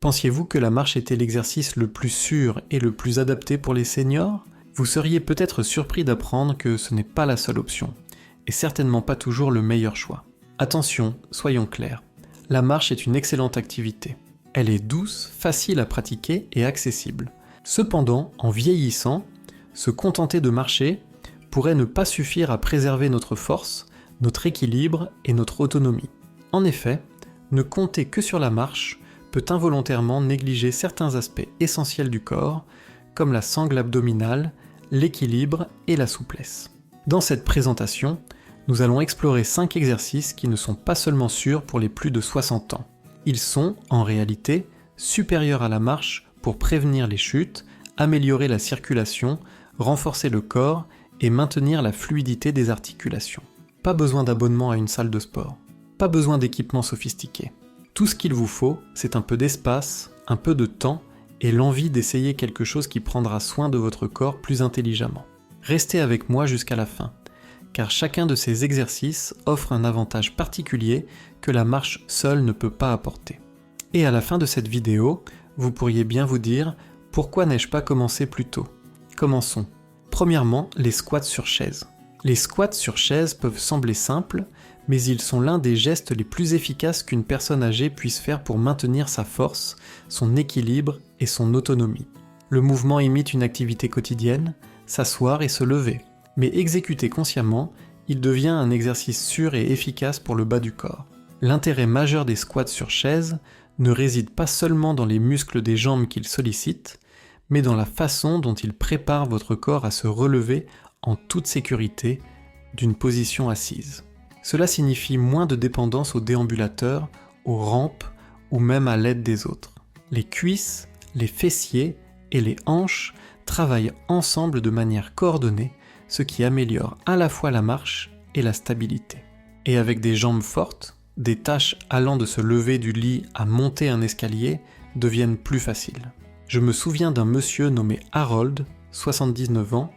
Pensiez-vous que la marche était l'exercice le plus sûr et le plus adapté pour les seniors ? Vous seriez peut-être surpris d'apprendre que ce n'est pas la seule option, et certainement pas toujours le meilleur choix. Attention, soyons clairs, la marche est une excellente activité. Elle est douce, facile à pratiquer et accessible. Cependant, en vieillissant, se contenter de marcher pourrait ne pas suffire à préserver notre force, notre équilibre et notre autonomie. En effet, ne compter que sur la marche peut involontairement négliger certains aspects essentiels du corps, comme la sangle abdominale, l'équilibre et la souplesse. Dans cette présentation, nous allons explorer 5 exercices qui ne sont pas seulement sûrs pour les plus de 60 ans. Ils sont, en réalité, supérieurs à la marche pour prévenir les chutes, améliorer la circulation, renforcer le corps et maintenir la fluidité des articulations. Pas besoin d'abonnement à une salle de sport, pas besoin d'équipement sophistiqué. Tout ce qu'il vous faut, c'est un peu d'espace, un peu de temps et l'envie d'essayer quelque chose qui prendra soin de votre corps plus intelligemment. Restez avec moi jusqu'à la fin, car chacun de ces exercices offre un avantage particulier que la marche seule ne peut pas apporter. Et à la fin de cette vidéo, vous pourriez bien vous dire « Pourquoi n'ai-je pas commencé plus tôt ?» Commençons. Premièrement, les squats sur chaise. Les squats sur chaise peuvent sembler simples, mais ils sont l'un des gestes les plus efficaces qu'une personne âgée puisse faire pour maintenir sa force, son équilibre et son autonomie. Le mouvement imite une activité quotidienne, s'asseoir et se lever, mais exécuté consciemment, il devient un exercice sûr et efficace pour le bas du corps. L'intérêt majeur des squats sur chaise ne réside pas seulement dans les muscles des jambes qu'ils sollicitent, mais dans la façon dont ils préparent votre corps à se relever en toute sécurité d'une position assise. Cela signifie moins de dépendance aux déambulateurs, aux rampes ou même à l'aide des autres. Les cuisses, les fessiers et les hanches travaillent ensemble de manière coordonnée, ce qui améliore à la fois la marche et la stabilité. Et avec des jambes fortes, des tâches allant de se lever du lit à monter un escalier deviennent plus faciles. Je me souviens d'un monsieur nommé Harold, 79 ans,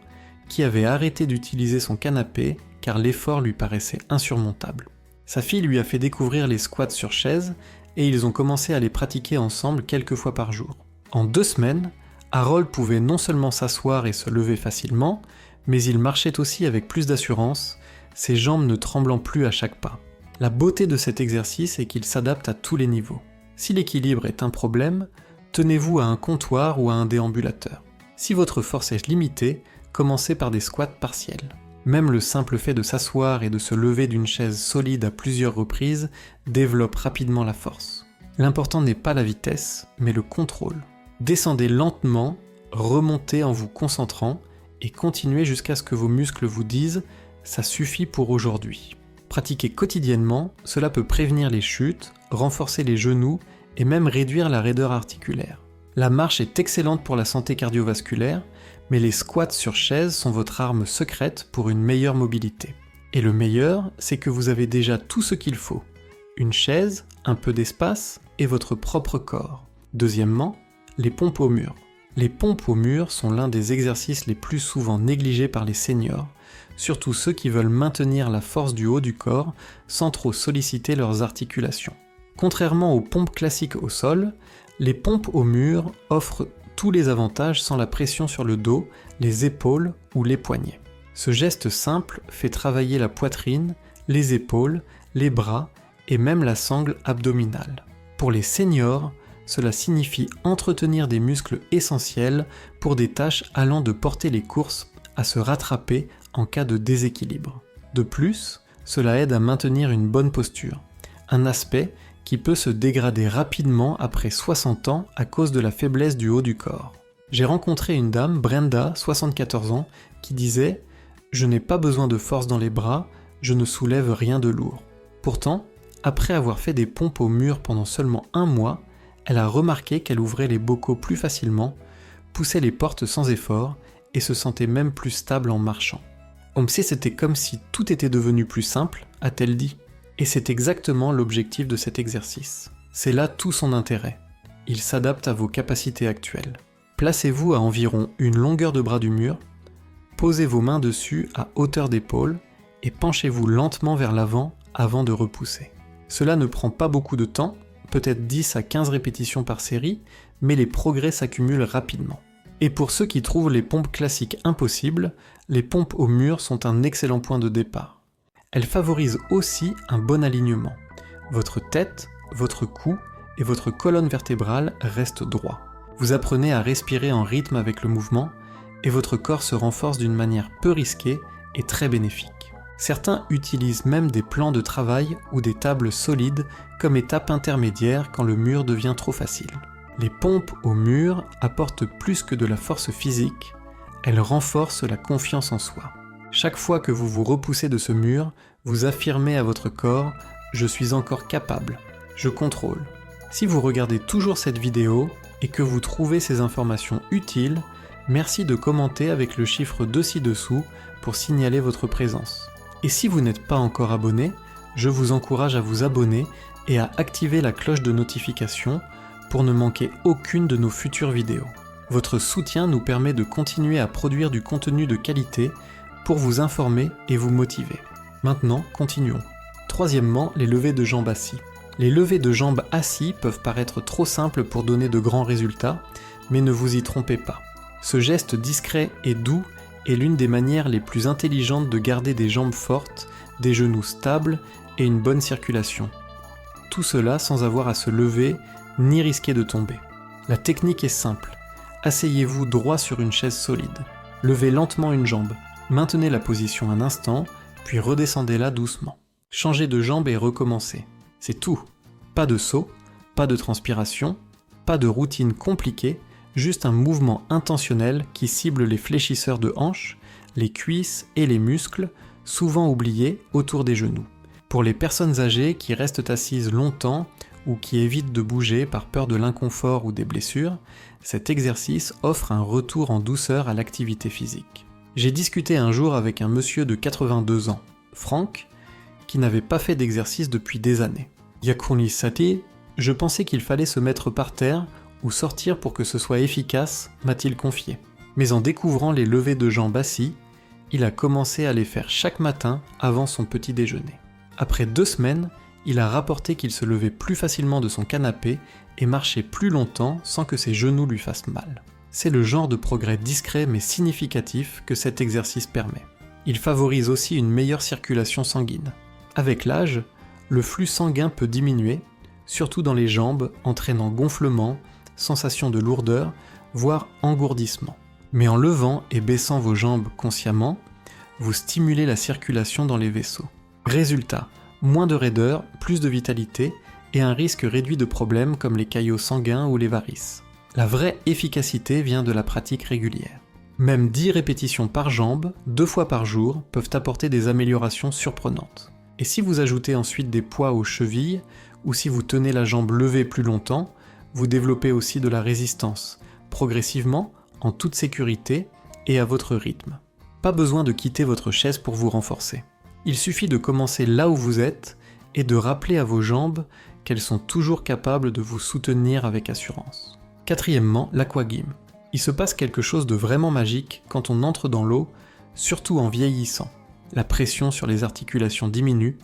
qui avait arrêté d'utiliser son canapé car l'effort lui paraissait insurmontable. Sa fille lui a fait découvrir les squats sur chaise et ils ont commencé à les pratiquer ensemble quelques fois par jour. En 2 semaines, Harold pouvait non seulement s'asseoir et se lever facilement, mais il marchait aussi avec plus d'assurance, ses jambes ne tremblant plus à chaque pas. La beauté de cet exercice est qu'il s'adapte à tous les niveaux. Si l'équilibre est un problème, tenez-vous à un comptoir ou à un déambulateur. Si votre force est limitée, commencez par des squats partiels. Même le simple fait de s'asseoir et de se lever d'une chaise solide à plusieurs reprises développe rapidement la force. L'important n'est pas la vitesse, mais le contrôle. Descendez lentement, remontez en vous concentrant et continuez jusqu'à ce que vos muscles vous disent « ça suffit pour aujourd'hui ». Pratiquer quotidiennement, cela peut prévenir les chutes, renforcer les genoux et même réduire la raideur articulaire. La marche est excellente pour la santé cardiovasculaire, mais les squats sur chaise sont votre arme secrète pour une meilleure mobilité. Et le meilleur, c'est que vous avez déjà tout ce qu'il faut. Une chaise, un peu d'espace et votre propre corps. Deuxièmement, les pompes au mur. Les pompes au mur sont l'un des exercices les plus souvent négligés par les seniors, surtout ceux qui veulent maintenir la force du haut du corps sans trop solliciter leurs articulations. Contrairement aux pompes classiques au sol, les pompes au mur offrent tous les avantages sans la pression sur le dos, les épaules ou les poignets. Ce geste simple fait travailler la poitrine, les épaules, les bras et même la sangle abdominale. Pour les seniors, cela signifie entretenir des muscles essentiels pour des tâches allant de porter les courses à se rattraper en cas de déséquilibre. De plus, cela aide à maintenir une bonne posture, un aspect qui peut se dégrader rapidement après 60 ans à cause de la faiblesse du haut du corps. J'ai rencontré une dame, Brenda, 74 ans, qui disait « Je n'ai pas besoin de force dans les bras, je ne soulève rien de lourd ». Pourtant, après avoir fait des pompes au mur pendant seulement 1 mois, elle a remarqué qu'elle ouvrait les bocaux plus facilement, poussait les portes sans effort et se sentait même plus stable en marchant. C'était comme si tout était devenu plus simple, a-t-elle dit. Et c'est exactement l'objectif de cet exercice. C'est là tout son intérêt. Il s'adapte à vos capacités actuelles. Placez-vous à environ une longueur de bras du mur, posez vos mains dessus à hauteur d'épaule et penchez-vous lentement vers l'avant avant de repousser. Cela ne prend pas beaucoup de temps, peut-être 10 à 15 répétitions par série, mais les progrès s'accumulent rapidement. Et pour ceux qui trouvent les pompes classiques impossibles, les pompes au mur sont un excellent point de départ. Elles favorisent aussi un bon alignement. Votre tête, votre cou et votre colonne vertébrale restent droits. Vous apprenez à respirer en rythme avec le mouvement et votre corps se renforce d'une manière peu risquée et très bénéfique. Certains utilisent même des plans de travail ou des tables solides comme étape intermédiaire quand le mur devient trop facile. Les pompes au mur apportent plus que de la force physique, elles renforcent la confiance en soi. Chaque fois que vous vous repoussez de ce mur, vous affirmez à votre corps « Je suis encore capable, je contrôle ». Si vous regardez toujours cette vidéo et que vous trouvez ces informations utiles, merci de commenter avec le chiffre 2 ci-dessous pour signaler votre présence. Et si vous n'êtes pas encore abonné, je vous encourage à vous abonner et à activer la cloche de notification pour ne manquer aucune de nos futures vidéos. Votre soutien nous permet de continuer à produire du contenu de qualité pour vous informer et vous motiver. Maintenant, continuons. Troisièmement, les levées de jambes assis. Les levées de jambes assis peuvent paraître trop simples pour donner de grands résultats, mais ne vous y trompez pas. Ce geste discret et doux est l'une des manières les plus intelligentes de garder des jambes fortes, des genoux stables et une bonne circulation. Tout cela sans avoir à se lever ni risquer de tomber. La technique est simple. Asseyez-vous droit sur une chaise solide. Levez lentement une jambe. Maintenez la position un instant, puis redescendez-la doucement. Changez de jambe et recommencez. C'est tout. Pas de saut, pas de transpiration, pas de routine compliquée, juste un mouvement intentionnel qui cible les fléchisseurs de hanches, les cuisses et les muscles, souvent oubliés autour des genoux. Pour les personnes âgées qui restent assises longtemps ou qui évitent de bouger par peur de l'inconfort ou des blessures, cet exercice offre un retour en douceur à l'activité physique. J'ai discuté un jour avec un monsieur de 82 ans, Franck, qui n'avait pas fait d'exercice depuis des années. Yakuni Sati, je pensais qu'il fallait se mettre par terre ou sortir pour que ce soit efficace, m'a-t-il confié. Mais en découvrant les levées de jambes assis, il a commencé à les faire chaque matin avant son petit déjeuner. Après 2 semaines, il a rapporté qu'il se levait plus facilement de son canapé et marchait plus longtemps sans que ses genoux lui fassent mal. C'est le genre de progrès discret mais significatif que cet exercice permet. Il favorise aussi une meilleure circulation sanguine. Avec l'âge, le flux sanguin peut diminuer, surtout dans les jambes, entraînant gonflement, sensation de lourdeur, voire engourdissement. Mais en levant et baissant vos jambes consciemment, vous stimulez la circulation dans les vaisseaux. Résultat, moins de raideur, plus de vitalité et un risque réduit de problèmes comme les caillots sanguins ou les varices. La vraie efficacité vient de la pratique régulière. Même 10 répétitions par jambe, 2 fois par jour, peuvent apporter des améliorations surprenantes. Et si vous ajoutez ensuite des poids aux chevilles, ou si vous tenez la jambe levée plus longtemps, vous développez aussi de la résistance, progressivement, en toute sécurité et à votre rythme. Pas besoin de quitter votre chaise pour vous renforcer. Il suffit de commencer là où vous êtes et de rappeler à vos jambes qu'elles sont toujours capables de vous soutenir avec assurance. Quatrièmement, l'aquagym. Il se passe quelque chose de vraiment magique quand on entre dans l'eau, surtout en vieillissant. La pression sur les articulations diminue,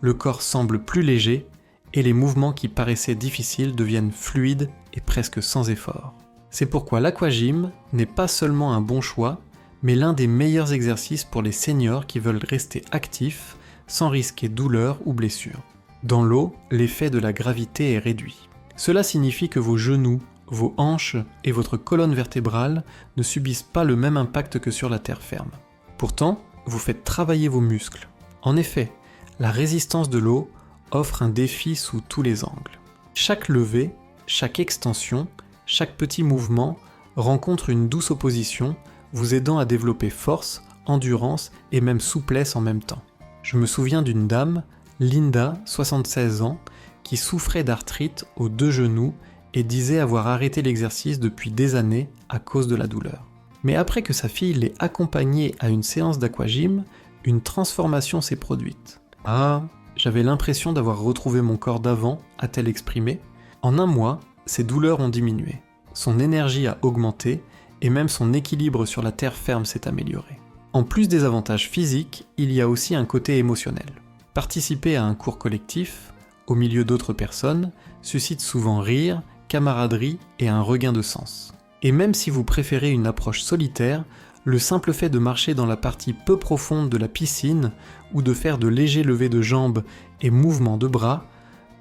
le corps semble plus léger et les mouvements qui paraissaient difficiles deviennent fluides et presque sans effort. C'est pourquoi l'aquagym n'est pas seulement un bon choix, mais l'un des meilleurs exercices pour les seniors qui veulent rester actifs sans risquer douleur ou blessure. Dans l'eau, l'effet de la gravité est réduit. Cela signifie que vos genoux, vos hanches et votre colonne vertébrale ne subissent pas le même impact que sur la terre ferme. Pourtant, vous faites travailler vos muscles. En effet, la résistance de l'eau offre un défi sous tous les angles. Chaque levée, chaque extension, chaque petit mouvement rencontre une douce opposition, vous aidant à développer force, endurance et même souplesse en même temps. Je me souviens d'une dame, Linda, 76 ans, qui souffrait d'arthrite aux 2 genoux et disait avoir arrêté l'exercice depuis des années à cause de la douleur. Mais après que sa fille l'ait accompagnée à une séance d'aquagym, une transformation s'est produite. « Ah, j'avais l'impression d'avoir retrouvé mon corps d'avant », a-t-elle exprimé. En un mois, ses douleurs ont diminué, son énergie a augmenté et même son équilibre sur la terre ferme s'est amélioré. En plus des avantages physiques, il y a aussi un côté émotionnel. Participer à un cours collectif, au milieu d'autres personnes, suscite souvent rire, camaraderie et un regain de sens. Et même si vous préférez une approche solitaire, le simple fait de marcher dans la partie peu profonde de la piscine ou de faire de légers levés de jambes et mouvements de bras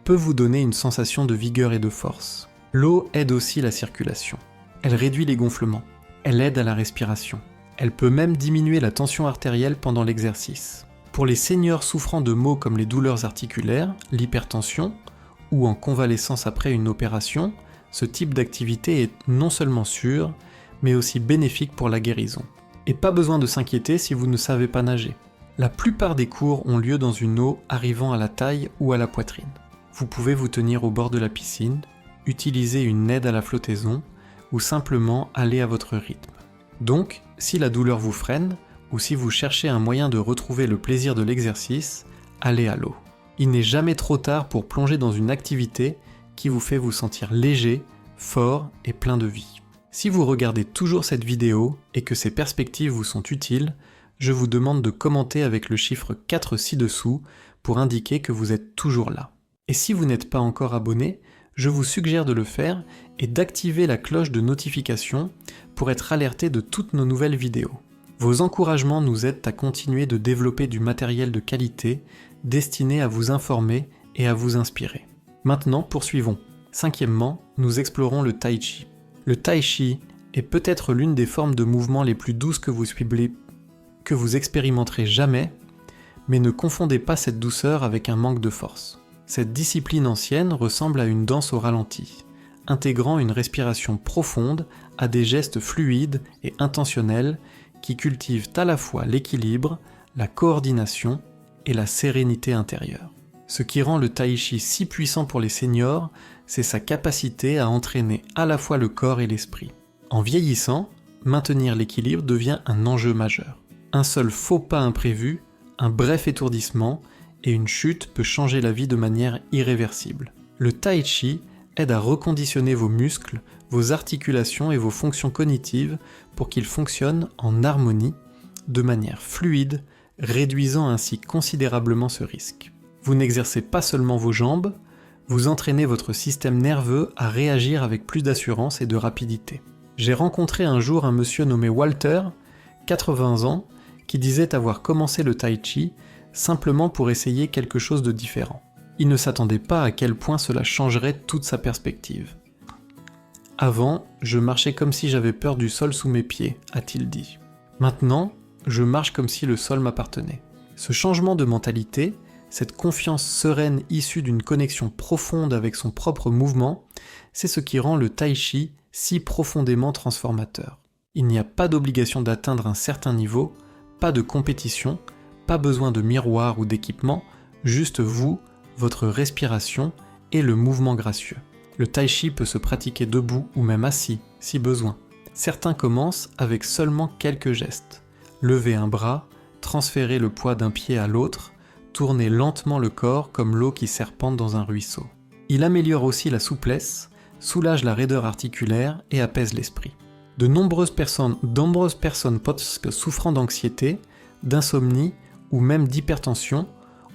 peut vous donner une sensation de vigueur et de force. L'eau aide aussi la circulation. Elle réduit les gonflements. Elle aide à la respiration. Elle peut même diminuer la tension artérielle pendant l'exercice. Pour les seniors souffrant de maux comme les douleurs articulaires, l'hypertension ou en convalescence après une opération, ce type d'activité est non seulement sûr, mais aussi bénéfique pour la guérison. Et pas besoin de s'inquiéter si vous ne savez pas nager. La plupart des cours ont lieu dans une eau arrivant à la taille ou à la poitrine. Vous pouvez vous tenir au bord de la piscine, utiliser une aide à la flottaison ou simplement aller à votre rythme. Donc, si la douleur vous freine, ou si vous cherchez un moyen de retrouver le plaisir de l'exercice, allez à l'eau. Il n'est jamais trop tard pour plonger dans une activité qui vous fait vous sentir léger, fort et plein de vie. Si vous regardez toujours cette vidéo et que ces perspectives vous sont utiles, je vous demande de commenter avec le chiffre 4 ci-dessous pour indiquer que vous êtes toujours là. Et si vous n'êtes pas encore abonné, je vous suggère de le faire et d'activer la cloche de notification pour être alerté de toutes nos nouvelles vidéos. Vos encouragements nous aident à continuer de développer du matériel de qualité destiné à vous informer et à vous inspirer. Maintenant, poursuivons. Cinquièmement, nous explorons le Tai Chi. Le Tai Chi est peut-être l'une des formes de mouvement les plus douces que vous expérimenterez jamais, mais ne confondez pas cette douceur avec un manque de force. Cette discipline ancienne ressemble à une danse au ralenti, intégrant une respiration profonde à des gestes fluides et intentionnels qui cultivent à la fois l'équilibre, la coordination et la sérénité intérieure. Ce qui rend le Tai Chi si puissant pour les seniors, c'est sa capacité à entraîner à la fois le corps et l'esprit. En vieillissant, maintenir l'équilibre devient un enjeu majeur. Un seul faux pas imprévu, un bref étourdissement et une chute peut changer la vie de manière irréversible. Le Tai Chi aide à reconditionner vos muscles, vos articulations et vos fonctions cognitives pour qu'ils fonctionnent en harmonie, de manière fluide, réduisant ainsi considérablement ce risque. Vous n'exercez pas seulement vos jambes, vous entraînez votre système nerveux à réagir avec plus d'assurance et de rapidité. J'ai rencontré un jour un monsieur nommé Walter, 80 ans, qui disait avoir commencé le Tai Chi simplement pour essayer quelque chose de différent. Il ne s'attendait pas à quel point cela changerait toute sa perspective. Avant, je marchais comme si j'avais peur du sol sous mes pieds, a-t-il dit. Maintenant, je marche comme si le sol m'appartenait. Ce changement de mentalité, cette confiance sereine issue d'une connexion profonde avec son propre mouvement, c'est ce qui rend le Tai Chi si profondément transformateur. Il n'y a pas d'obligation d'atteindre un certain niveau, pas de compétition, pas besoin de miroir ou d'équipement, juste vous, votre respiration et le mouvement gracieux. Le Tai Chi peut se pratiquer debout ou même assis, si besoin. Certains commencent avec seulement quelques gestes. Lever un bras, transférer le poids d'un pied à l'autre, tourner lentement le corps comme l'eau qui serpente dans un ruisseau. Il améliore aussi la souplesse, soulage la raideur articulaire et apaise l'esprit. De nombreuses personnes souffrant d'anxiété, d'insomnie ou même d'hypertension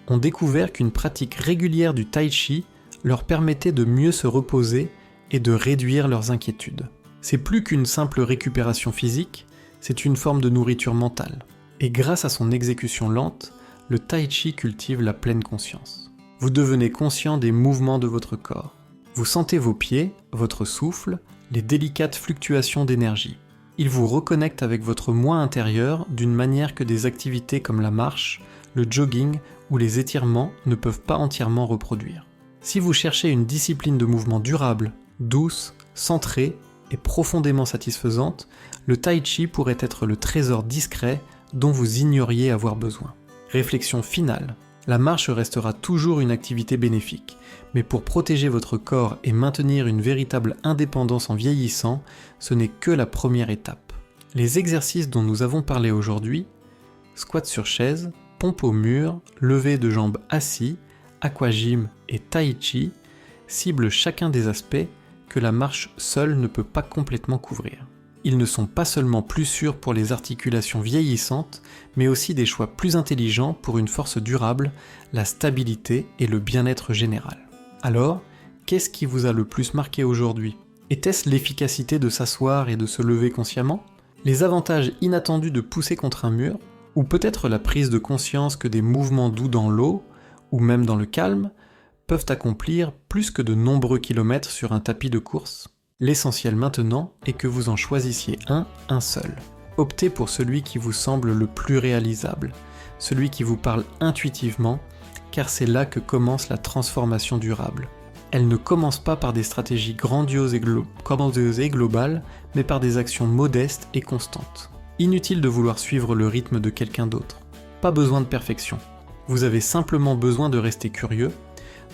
ont découvert qu'une pratique régulière du Tai Chi leur permettait de mieux se reposer et de réduire leurs inquiétudes. C'est plus qu'une simple récupération physique, c'est une forme de nourriture mentale. Et grâce à son exécution lente, le Tai Chi cultive la pleine conscience. Vous devenez conscient des mouvements de votre corps. Vous sentez vos pieds, votre souffle, les délicates fluctuations d'énergie. Il vous reconnecte avec votre moi intérieur d'une manière que des activités comme la marche, le jogging ou les étirements ne peuvent pas entièrement reproduire. Si vous cherchez une discipline de mouvement durable, douce, centrée et profondément satisfaisante, le Tai Chi pourrait être le trésor discret dont vous ignoriez avoir besoin. Réflexion finale. La marche restera toujours une activité bénéfique, mais pour protéger votre corps et maintenir une véritable indépendance en vieillissant, ce n'est que la première étape. Les exercices dont nous avons parlé aujourd'hui, squat sur chaise, pompe au mur, lever de jambes assis, aquagym et tai chi, ciblent chacun des aspects que la marche seule ne peut pas complètement couvrir. ils ne sont pas seulement plus sûrs pour les articulations vieillissantes, mais aussi des choix plus intelligents pour une force durable, la stabilité et le bien-être général. Alors, qu'est-ce qui vous a le plus marqué aujourd'hui ? Était-ce l'efficacité de s'asseoir et de se lever consciemment ? Les avantages inattendus de pousser contre un mur ? Ou peut-être la prise de conscience que des mouvements doux dans l'eau, ou même dans le calme, peuvent accomplir plus que de nombreux kilomètres sur un tapis de course ? L'essentiel maintenant est que vous en choisissiez un seul. Optez pour celui qui vous semble le plus réalisable, celui qui vous parle intuitivement, car c'est là que commence la transformation durable. Elle ne commence pas par des stratégies grandioses et globales, mais par des actions modestes et constantes. Inutile de vouloir suivre le rythme de quelqu'un d'autre. Pas besoin de perfection. Vous avez simplement besoin de rester curieux,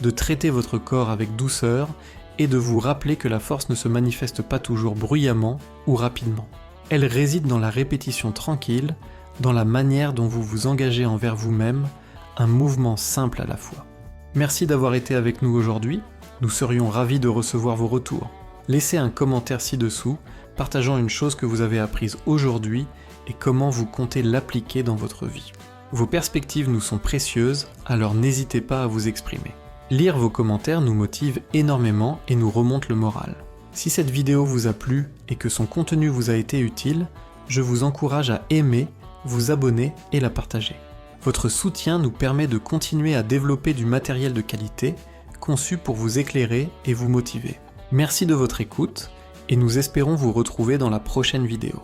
de traiter votre corps avec douceur et de vous rappeler que la force ne se manifeste pas toujours bruyamment ou rapidement. Elle réside dans la répétition tranquille, dans la manière dont vous vous engagez envers vous-même, un mouvement simple à la fois. Merci d'avoir été avec nous aujourd'hui, nous serions ravis de recevoir vos retours. Laissez un commentaire ci-dessous, partageant une chose que vous avez apprise aujourd'hui et comment vous comptez l'appliquer dans votre vie. Vos perspectives nous sont précieuses, alors n'hésitez pas à vous exprimer. Lire vos commentaires nous motive énormément et nous remonte le moral. Si cette vidéo vous a plu et que son contenu vous a été utile, je vous encourage à aimer, vous abonner et la partager. Votre soutien nous permet de continuer à développer du matériel de qualité, conçu pour vous éclairer et vous motiver. Merci de votre écoute, et nous espérons vous retrouver dans la prochaine vidéo.